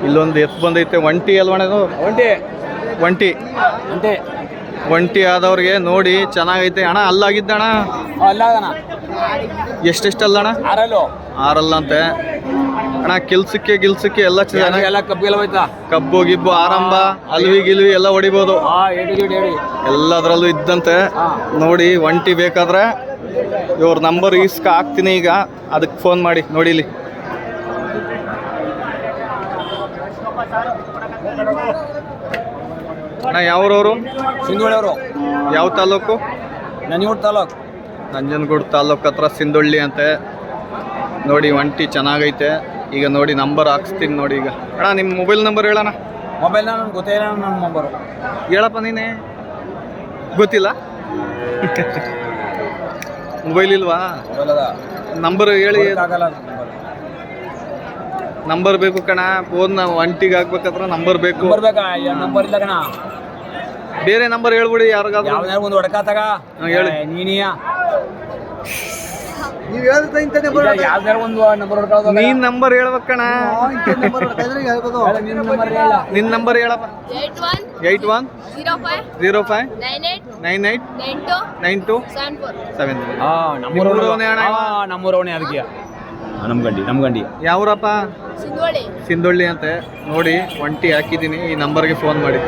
ಇಲ್ಲೊಂದು ಎತ್ತು ಬಂದೈತೆ. ಒಂಟಿ ಅಲ್ವಣ ಇದು? ಒಂಟಿ ಒಂಟಿ ಆದವ್ರಿಗೆ ನೋಡಿ ಚೆನ್ನಾಗೈತೆ ಅಣ್ಣ. ಅಲ್ಲಾಗಿದ್ದಣ್ಣ ಎಷ್ಟೆಷ್ಟು ಅಲ್ಲಣ್ಣ? 6 ಅಂತೆ ಅಣ್ಣ. ಗಿಲ್ಸಕ್ಕೆ ಎಲ್ಲ ಚೆನ್ನಾಗಿ ಕಬ್ಬು ಗಿಬ್ಬು ಆರಂಭ ಅಲ್ವಿ ಗಿಲ್ವಿ ಎಲ್ಲ ಹೊಡಿಬೋದು, ಎಲ್ಲದರಲ್ಲೂ ಇದ್ದಂತೆ ನೋಡಿ. ಒಂಟಿ ಬೇಕಾದ್ರೆ ಇವ್ರ ನಂಬರ್ ಹಾಕ್ತೀನಿ ಈಗ, ಅದಕ್ಕೆ ಫೋನ್ ಮಾಡಿ ನೋಡಿಲಿ. ಅಣ್ಣ ಯಾವ್ರವರು? ಸಿಂಧುಳ್ಳಿ ಅವರು. ಯಾವ ತಾಲೂಕು? ನಂಜನಗೂಡು ತಾಲೂಕು ಹತ್ರ ಸಿಂಧುಳ್ಳಿ ಅಂತೆ ನೋಡಿ. ಒಂಟಿ ಚೆನ್ನಾಗೈತೆ. ಈಗ ನೋಡಿ ನಂಬರ್ ಹಾಕ್ಸ್ತೀನಿ ನೋಡಿ ಈಗ. ಅಣ್ಣ ನಿಮ್ಮ ಮೊಬೈಲ್ ನಂಬರ್ ಹೇಳಣ್ಣ. ಮೊಬೈಲ್ ನನಗೆ ಗೊತ್ತಿಲ್ಲ, ನನ್ನ ನಂಬರು ಹೇಳಪ್ಪ. ನೀನೇ ಗೊತ್ತಿಲ್ಲ? ಮೊಬೈಲ್ ಇಲ್ವಾ? ನಂಬರ್ ಹೇಳಿ. ನಂಬರ್ ಬೇಕು ಕಣ. ಫೋನ್ ಒಂಟಿಗೆ ಹಾಕ್ಬೇಕಾದ್ರೆ ನಂಬರ್ ಬೇಕು. ನಂಬರ್ ಇಲ್ಲ ಕಣ. ಬೇರೆ ನಂಬರ್ ಹೇಳ್ಬಿಡಿ ಯಾರಿಗಾದ್ರೂ. ಒಂದು ಹೊಡ್ಕಾತಾಗ ಹೇಳಿ. ನೀನಿಯಾ ನೀನ್ ನಂಬರ್ ಹೇಳ್ಬೇಕಣ. ನಿನ್ ನಂಬರ್ ಹೇಳಪ್ಪ. 81 05 98 92 73. ನಮ್ಮೂರವನೇ ಅದಕ್ಕೆ. ನಮ್ಮ ಗಂಡಿ ಯಾವ್ರಪ್ಪ? ಸಿಂಧುಳ್ಳಿ ಅಂತೆ ನೋಡಿ. ಒಂಟಿ ಹಾಕಿದ್ದೀನಿ, ಈ ನಂಬರ್ಗೆ ಫೋನ್ ಮಾಡಿ.